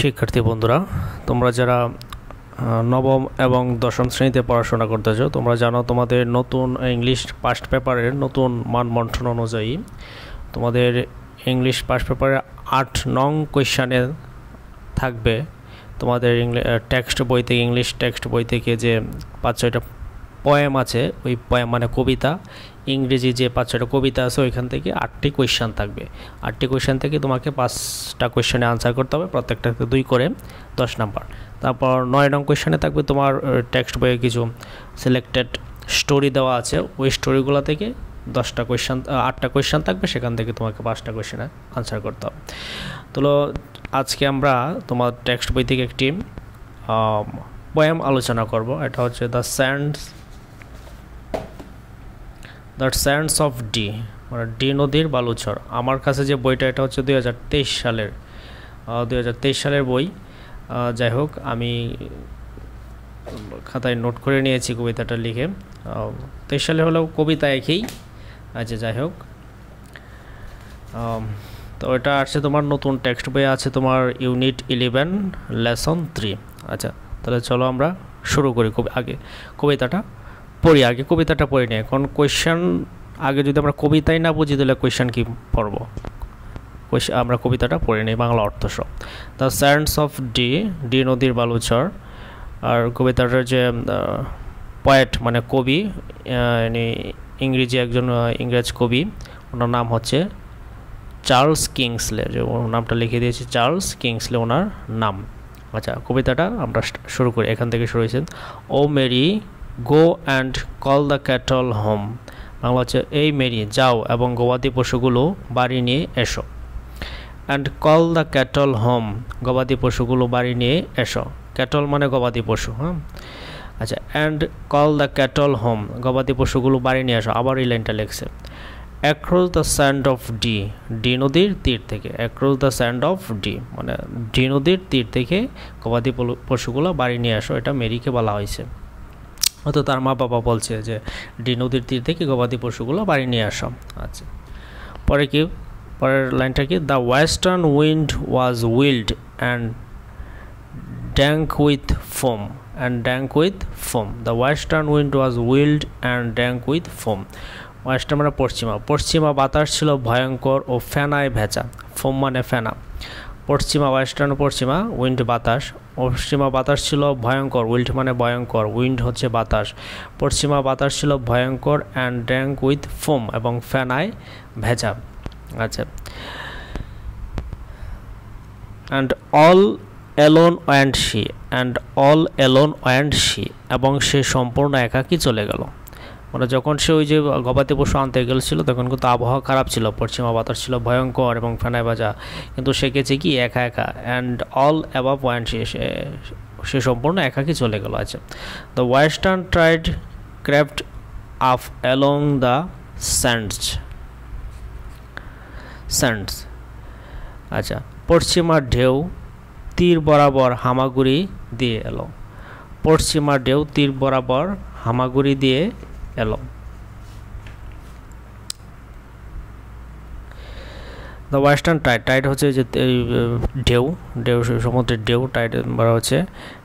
শিক্ষার্থী বন্ধুরা, তোমরা যারা নবম এবং দশম শ্রেণীতে পড়াশোনা করতেছো, তোমরা জানো তোমাদের নতুন ইংলিশ পাস্ট পেপারের নতুন মানবন্টন অনুযায়ী তোমাদের ইংলিশ পাস্ট পেপারে 8 নং কোয়েশ্চানে থাকবে তোমাদের টেক্সট বই থেকে, ইংলিশ টেক্সট বই থেকে যে 5-6টা পোয়েম আছে, ওই পোয়েম মানে কবিতা, ইংরেজি যে 5-6টা কবিতা আছে ওইখান থেকে 8টি কোয়েশ্চান থাকবে। 8টি কোয়েশ্চান থেকে তোমাকে 5টা কোয়েশ্চানে আনসার করতে হবে, প্রত্যেকটাতে 2 করে 10 নাম্বার। তারপর 9 নং কোয়েশ্চানে থাকবে তোমার টেক্সট বইয়ে কিছু সিলেক্টেড স্টোরি দেওয়া আছে, ওই স্টোরিগুলো থেকে 10টা কোয়েশ্চান, 8টা কোয়েশ্চান থাকবে, সেখান থেকে তোমাকে 5টা কোয়েশ্চানে আনসার করতে হবে। তো আজকে আমরা তোমার টেক্সট বই থেকে একটি পোয়েম আলোচনা করব। এটা হচ্ছে দ্য স্যান্ডস অফ ডি, মানে ডি নদীর বালুচর। আমার কাছে যে বইটা, এটা হচ্ছে 2023 সালের বই। যাই হোক, আমি খাতায় নোট করে নিয়েছি কবিতাটা লিখে। 23 সালে হলেও কবিতা একই। আচ্ছা, যাই হোক, তো এটা আসছে তোমার নতুন টেক্সট বই আছে তোমার ইউনিট 11 লেসন 3। আচ্ছা, তাহলে চলো আমরা শুরু করি। আগে কবিতাটা পড়ি, নিই। এখন কোয়েশ্চান আগে যদি আমরা কবিতাই না বুঝি তাহলে কোয়েশ্চান কি পড়ব? আমরা কবিতাটা পড়ে নিই বাংলা অর্থ সহ। দ্য স্যান্ডস অফ ডি নদীর বালুচর। আর কবিতাটার যে পয়েট মানে কবি, একজন ইংরেজ কবি, ওনার নাম হচ্ছে চার্লস কিংসলে। যে নামটা লিখে দিয়েছি, চার্লস কিংসলে ওনার নাম। আচ্ছা, কবিতাটা আমরা শুরু করি, এখান থেকে শুরু হয়েছে। O Mary go and call the cattle home. Bangla হচ্ছে, এই মেরি যাও এবং গবাদি পশুগুলো বাড়ি নিয়ে এসো। And call the cattle home, গবাদি পশুগুলো বাড়ি নিয়ে এসো। ক্যাটল মানে গবাদি পশু, হ্যাঁ। আচ্ছা, and call the cattle home, গবাদি পশুগুলো বাড়ি নিয়ে এসো। আবার এই লাইনটা লিখছে, across the sand of Dee, Dee নদীর তীর থেকে। Across the sand of Dee মানে ডি নদীর তীর থেকে গবাদি পশুগুলো বাড়ি নিয়ে আসো। এটা মেরিকে বলা হয়েছে, হয়তো তার মা বাবা বলছে যে ডি নদীর তীর থেকে গবাদি পশুগুলো বাড়ি নিয়ে আসো। আচ্ছা, পরের লাইনটা কি? The western wind was wild and dank with foam. The western wind was wild and dank with foam. Western মানে পশ্চিমা বাতাস ছিল ভয়ঙ্কর ও ফেনায় ভেজা। ফোম মানে ফেনা। ওয়েস্টার্ন পশ্চিমা, উইন্ড বাতাস। পশ্চিমা বাতাস ছিল ভয়ঙ্কর, উইল্ড মানে ভয়ঙ্কর, উইন্ড হচ্ছে বাতাস। পশ্চিমা বাতাস ছিল ভয়ঙ্কর, অ্যান্ড ড্যাঙ্ক উইথ ফোম এবং ফেনায় ভেজা। আচ্ছা, and all alone want she, এবং সে সম্পূর্ণ একাকী চলে গেল। মানে যখন সে ওই যে গবাদি পশু আনতে গেছিল তখন কিন্তু আবহাওয়া খারাপ ছিল, পশ্চিমা বাতাস ছিল ভয়ঙ্কর এবং ফেনায় ভাজা, কিন্তু সে গেছে কি একা। And all above want she, সে সম্পূর্ণ একাকী চলে গেল। আচ্ছা, দ্য ওয়েস্টার্ন ট্রাইড crept up along the sands. আচ্ছা, পশ্চিমার ঢেউ তীর বরাবর হামাগুড়ি দিয়ে এলো। পশ্চিমার ঢেউ তীর বরাবর হামাগুড়ি দিয়ে এলো। দ্য ওয়েস্টার্ন টাইড হচ্ছে যে ঢেউ, সমুদ্রের ঢেউ, টাইড বলা হচ্ছে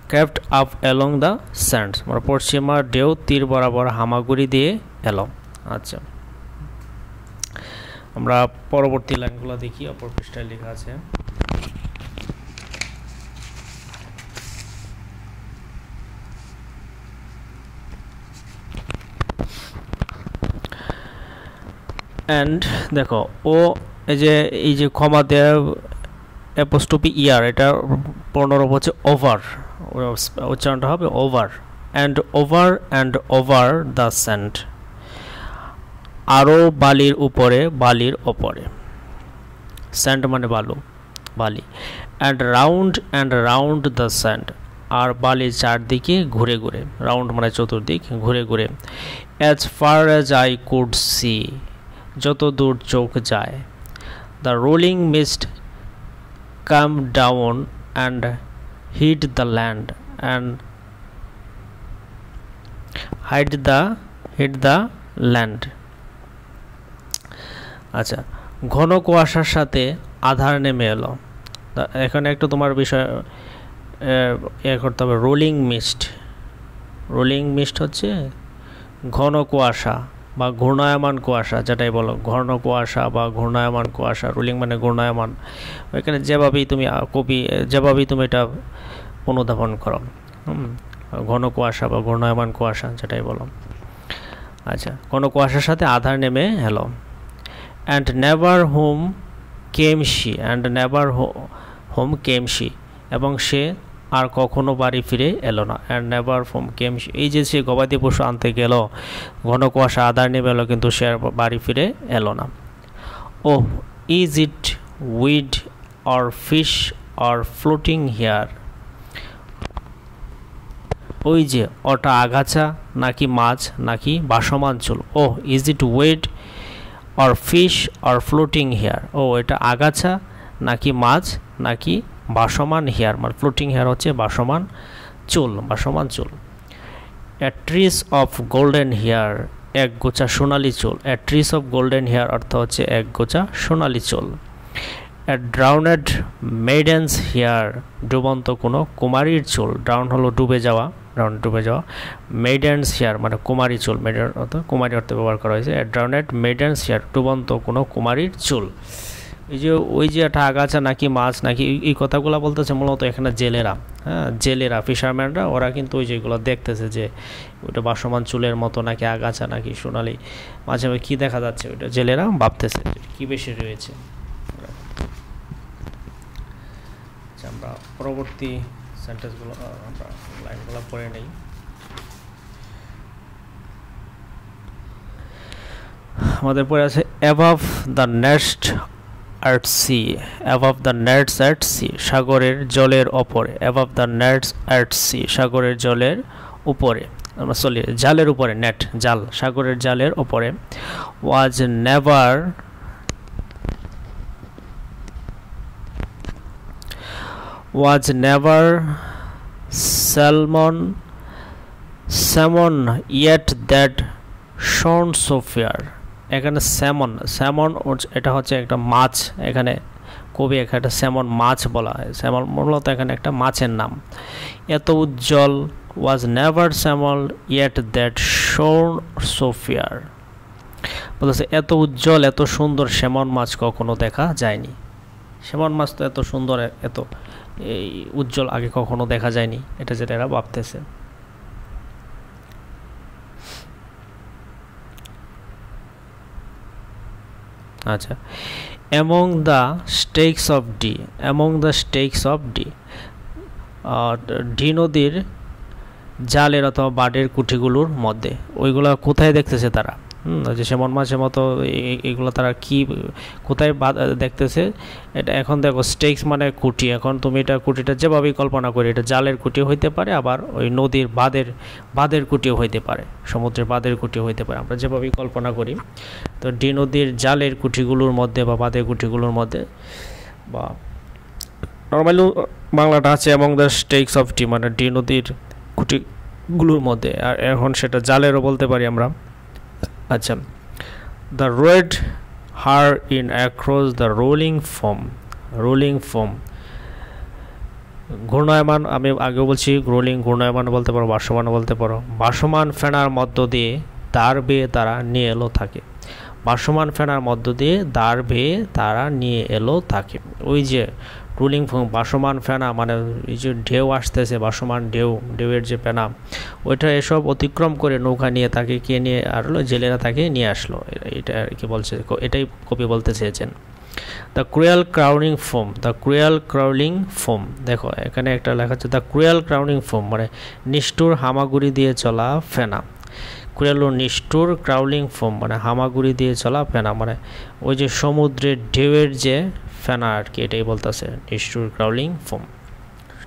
crept up along the sands, মানে পশ্চিমার ঢেউ তীর বরাবর হামাগুড়ি দিয়ে এলো। আচ্ছা, আমরা পরবর্তী লাইনগুলো দেখি, অপর পৃষ্ঠায় লেখা আছে। অ্যান্ড দেখো, এই যে ক্ষমা দেয়া অ্যাপোস্ট্রফি ইয়ার, এটা পূর্ণরূপ হচ্ছে ওভার, উচ্চারণটা হবে over. And over the sand, আরও বালির ওপরে। স্যান্ড মানে বালি। অ্যান্ড রাউন্ড দ্য স্যান্ড, আর বালির চারদিকে ঘুরে, রাউন্ড মানে চতুর্দিক, ঘুরে। As far as I could see, যত দূর চোখ যায়। The rolling mist came down and hid the land and hid the land. আচ্ছা, ঘন কুয়াশার সাথে আধার নেমে এলো। এখানে একটু তোমার বিষয় করতে হবে। রোলিং মিস্ট, রোলিং মিস্ট হচ্ছে ঘন কুয়াশা বা ঘূর্ণায়মান কুয়াশা, যেটাই বলো ঘন কুয়াশা বা ঘূর্ণায়মান কুয়াশা। রোলিং মানে ঘূর্ণায়মান, এখানে যেভাবেই তুমি যেভাবেই তুমি এটা অনুধাবন করো, ঘন কুয়াশা বা ঘূর্ণায়মান কুয়াশা যেটাই বলো। আচ্ছা, ঘন কুয়াশার সাথে আধার নেমে এলো। And never home came she, and never home came she, এবং সে আর কখনো বাড়ি ফিরে এলো না। And never home came she, এই যে সে গবাদি পশু আনতে গেল, ঘন কুয়াশা আধার নেমে এলো, কিন্তু সে আর বাড়ি ফিরে এলো না। Oh is it weed or fish or floating hair, ওই যে ওটা আগাছা নাকি মাছ নাকি ভাসমান চুল। Oh is it weed or fish or floating hair, ও এটা আগাছা নাকি মাছ নাকি ভাসমান হেয়ার, মানে ফ্লোটিং হেয়ার হচ্ছে ভাসমান চুল, ভাসমান চুল। এ ট্রিস অফ গোল্ডেন হেয়ার, এক গোছা সোনালি চুল। এ ট্রিস অফ গোল্ডেন হেয়ার অর্থ হচ্ছে এক গোছা সোনালি চুল। এ ড্রাউনেড মেডেন্স হেয়ার, ডুবন্ত কোনো কুমারীর চুল। ড্রাউন হলো ডুবে যাওয়া, ড্রাউন ডুবে যাওয়া। মেডেন্স হেয়ার মানে কুমারী চুল, মেডেন অর্থ কুমারী অর্থে ব্যবহার করা হয়েছে। এ ড্রাউনেড মেডেন্স হেয়ার, ডুবন্ত কোনো কুমারীর চুল। এই যে ওই যে একটা আগাছা নাকি মাছ নাকি, এই কথাগুলো বলতেছে মূলত এখানে জেলেরা, হ্যাঁ জেলেরা, ফিশারম্যানরা, ওরা কিন্তু ওই যেগুলো দেখতেছে যে ওইটা ভাসমান চুলের মতো নাকি আগাছা নাকি সোনালি মাঝে মাঝে কী দেখা যাচ্ছে, ওইটা জেলেরা ভাবতেছে কী বেশি রয়েছে। আমরা পরবর্তী সেন্টেন্সগুলো আমরা লাইনগুলো পড়ে নেই। আমাদের পরে আছে above the nets at sea, above the nets at sea, সাগরের জলের ওপরে। Above the nets at sea, সাগরের জলের উপরে, আমরা চলি জালের উপরে, নেট জাল, সাগরের জালের ওপরে। Was never was never salmon yet that shone so fair, এখানে স্যামন, স্যামন এটা হচ্ছে একটা মাছ, এখানে কবি একটা স্যামন মাছ বলা হয়, স্যামন মূলত এখানে একটা মাছের নাম। এত উজ্জ্বল, was never salmon yet that shone so fair, বলতেছে এত উজ্জ্বল এত সুন্দর স্যামন মাছ কখনো দেখা যায়নি। স্যামন মাছ তো এত সুন্দর এত এই উজ্জ্বল আগে কখনো দেখা যায়নি, এটা যেটা এরা ভাবতেছে। আচ্ছা, among the stakes of D, among the stakes of Dee, Dee নদীর জালের অথবা বাডের কুঠিগুলোর মধ্যে, ওইগুলো কোথায় দেখতেছে তারা, যে সেমন মাছের মতো এগুলো তারা কি কোথায় দেখতেছে। এটা এখন দেখো স্টেকস মানে কুটি, এখন তুমি এটা কুটিটা যেভাবেই কল্পনা করি, এটা জালের কুটি হইতে পারে, আবার ওই নদীর বাঁধের কুটিও হইতে পারে, সমুদ্রের বাঁধের কুটিও হইতে পারে, আমরা যেভাবেই কল্পনা করি। তো ডি নদীর জালের কুঠিগুলোর মধ্যে বা বাঁধের কুঠিগুলোর মধ্যে, বা নর্মালি বাংলাটা আছে এবং দ্য স্টেকস অফ ডি মানে ডি নদীর কুঠিগুলোর মধ্যে, আর এখন সেটা জালেরও বলতে পারি আমরা। আচ্ছা, the red her in across the rolling foam, rolling foam ঘূর্ণায়মান, আমি আগে বলছি রোলিং ঘূর্ণায়মান বলতে পারো, ভাসমান বলতে পারো। ভাসমান ফেনার মধ্য দিয়ে দাঁড় বেয়ে তারা নিয়ে এলো থাকে, ভাসমান ফেনার মধ্য দিয়ে দাঁড় বেয়ে তারা নিয়ে এলো থাকে। ওই যে রোলিং ফোম, ভাসমান ফেনা মানে এই যে ঢেউ আসতেছে, ভাসমান ঢেউয়ের যে ফেনা, ওইটা এসব অতিক্রম করে নৌকা নিয়ে তাকে কে নিয়ে আসলো, জেলেরা তাকে নিয়ে আসলো, এটা আর কি বলছে, এটাই কবি বলতে চেয়েছেন। The cruel crowning foam, the cruel crawling foam, দেখো এখানে একটা লেখা আছে দ্য ক্রুয়েল ক্রাউনিং ফোম মানে নিষ্ঠুর হামাগুড়ি দিয়ে চলা ফেনা। ক্রুয়েল ও নিষ্ঠুর, ক্রাউলিং ফোম মানে হামাগুড়ি দিয়ে চলা ফেনা, মানে ওই যে সমুদ্রের ঢেউয়ের যে ফেনা আর কি, এটাই বলতেছে নিষ্ঠুর ক্রাউলিং ফোম,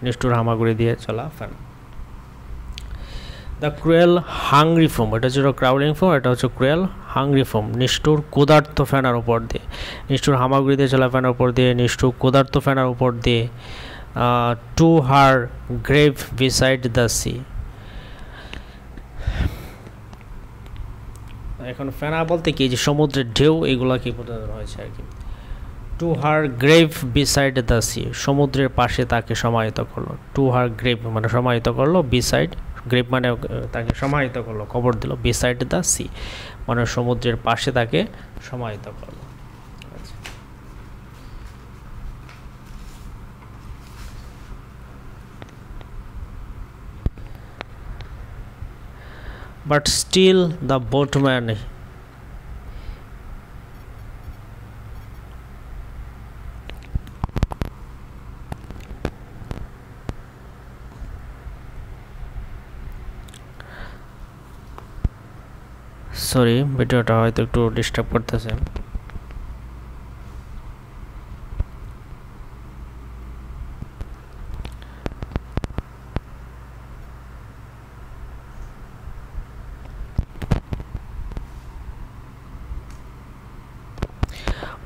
নিষ্ঠুর হামাগুড়ি দিয়ে চলা ফেনা। দ্য ক্রুয়েল হাংরি ফোম, এটা ছিল ক্রাউলিং ফোম, এটা হচ্ছে ক্রুয়েল হাংরি ফোম, নিষ্ঠুর ক্ষুধার্ত ফেনার উপর দিয়ে, নিষ্ঠুর হামাগুড়ি দিয়ে চলা ফেনার উপর দিয়ে, নিষ্ঠুর ক্ষুধার্ত ফেনার উপর দিয়ে। To her grave beside the sea, এখন ফেনা বলতে কি যে সমুদ্রের ঢেউ, এগুলা কি বোঝানো হয়েছে আর কি। To her grave beside the sea, সমুদ্রের পাশে তাকে সমাহিত করলো। টু হার গ্রেভ মানে সমাহিত করলো, বিসাইড গ্রেভ মানে তাকে সমাহিত করলো, কবর দিল। বিসাইড দ্য সি মানে সমুদ্রের পাশে তাকে সমাহিত করলো। But still the boatman sorry ভিডিওটা হয়তো একটু ডিস্টার্ব করতেছে।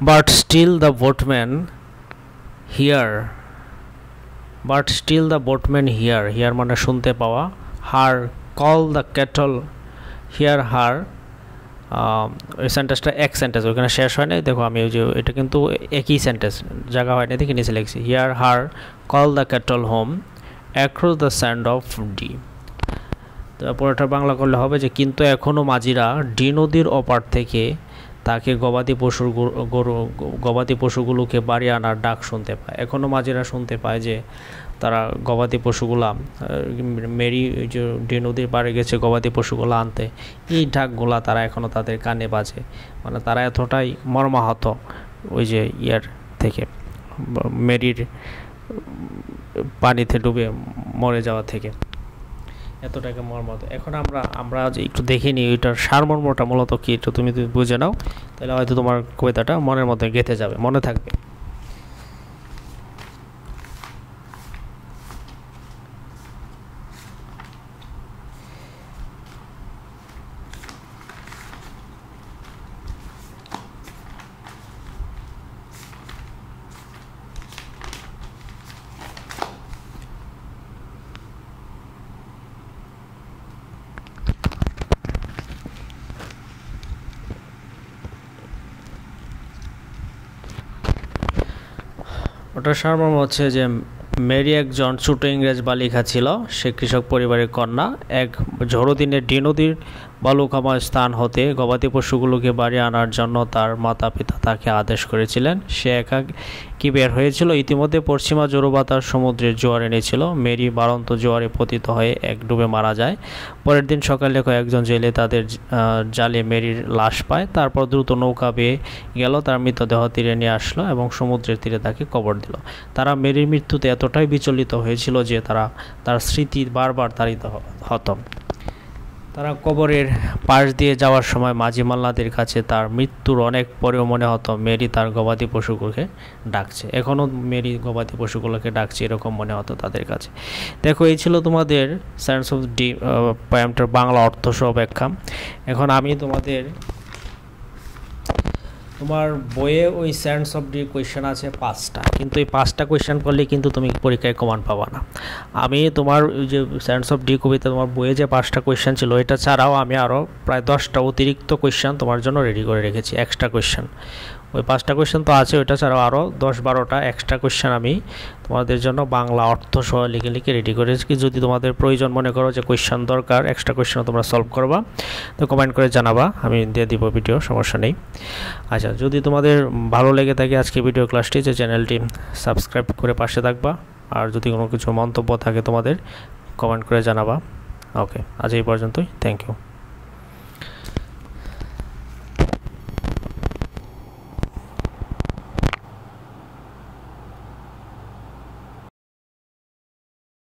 But still the boatman here, but still the boatman here, here মানে শুনতে পাওয়া, her call the kettle here, her এই সেন্টেন্সটা এক সেন্টেন্স, ওইখানে শেষ হয় না। দেখো আমি ওই যে এটা কিন্তু একই সেন্টেন্স, জায়গা হয় না, দেখে নিচে লিখছি here her call the cattle home across the sand of Dee. তারপরটা বাংলা করলে হবে যে কিন্তু এখনও মাঝিরা ডি নদীর ওপার থেকে তাকে গবাদি পশুগুলোকে বাড়ি আনার ডাক শুনতে পায়। এখনও মাঝিরা শুনতে পায় যে তারা গবাদি পশুগুলা মেরি যে ডি নদীর পাড়ে গেছে গবাদি পশুগুলো আনতে, এই ডাকগুলা তারা এখনও তাদের কানে বাজে। মানে তারা এতটাই মর্মাহত ওই যে ইয়ার থেকে, মেরির পানিতে ডুবে মরে যাওয়া থেকে, এতটাকে মর্মাহত। এখন আমরা একটু দেখে নিই ওইটার সারমর্মটা মূলত কি, একটু তুমি বুঝে নাও, তাহলে হয়তো তোমার কবিতাটা মনের মধ্যে গেঁথে যাবে, মনে থাকবে। ওটার সারমর্ম হচ্ছে যে মেরি একজন ছোট ইংরেজ বালিকা ছিল। সে কৃষক পরিবারের কন্যা। এক ঝড়ো দিনে ডি নদীর বালুকাময় স্থান হতে গবাদি পশুগুলোকে বাড়ি আনার জন্য তার মাতা পিতা তাকে আদেশ করেছিলেন। সে একাকী বের হয়েছিল। ইতিমধ্যে পশ্চিমা জোরো বাতাস সমুদ্রের জোয়ার এনেছিল। মেরি বাড়ন্ত জোয়ারে পতিত হয়ে এক ডুবে মারা যায়। পরের দিন সকালে কয়েকজন জেলে তাদের জালে মেরির লাশ পায়। তারপর দ্রুত নৌকা বেয়ে গেল, তার মৃতদেহ তীরে নিয়ে আসলো এবং সমুদ্রের তীরে তাকে কবর দিল। তারা মেরির মৃত্যুতে এতটাই বিচলিত হয়েছিল যে তার স্মৃতি বারবার তাড়িত হতো। তারা কবরের পাশ দিয়ে যাওয়ার সময় মাঝি মাল্লাদের কাছে তার মৃত্যুর অনেক পরেও মনে হতো মেরি তার গবাদি পশুগুলোকে ডাকছে। এখনও মেরি গবাদি পশুগুলোকে ডাকছে, এরকম মনে হতো তাদের কাছে। দেখো, এই ছিল তোমাদের সায়েন্স অফ ডি পোয়েমটার বাংলা অর্থ সহ ব্যাখ্যা। এখন আমি তোমার বইয়ে ওই সায়েন্স অফ ডি কোয়েশ্চেন আছে 5টা, কিন্তু এই 5টা কোয়েশ্চেন করলে কিন্তু তুমি পরীক্ষায় কমান পাবা না। আমি তোমার যে সায়েন্স অফ ডি কবিতা তোমার বইয়ে যে 5টা কোয়েশ্চেন ছিল, এটা ছাড়াও আমি আরও প্রায় 10টা অতিরিক্ত কোয়েশ্চেন তোমার জন্য রেডি করে রেখেছি, এক্সট্রা কোয়েশ্চেন। ওই 5টা কোয়েশ্চেন তো আছে, ওইটা ছাড়াও আরও 10-12টা এক্সট্রা কোয়েশ্চেন আমি তোমাদের জন্য বাংলা অর্থ সহ লিখে রেডি করেছি। যদি তোমাদের প্রয়োজন মনে করো যে কোয়েশ্চেন দরকার, এক্সট্রা কোয়েশ্চেনও তোমরা সলভ করবা, তো কমেন্ট করে জানাবা, আমি দিয়ে দিব ভিডিও, সমস্যা নেই। আচ্ছা, যদি তোমাদের ভালো লেগে থাকে আজকে ভিডিও ক্লাসটি, যে চ্যানেলটি সাবস্ক্রাইব করে পাশে থাকবা। আর যদি কোনো কিছু মন্তব্য থাকে তোমাদের, কমেন্ট করে জানাবা। ওকে, আজ এই পর্যন্তই। Thank you.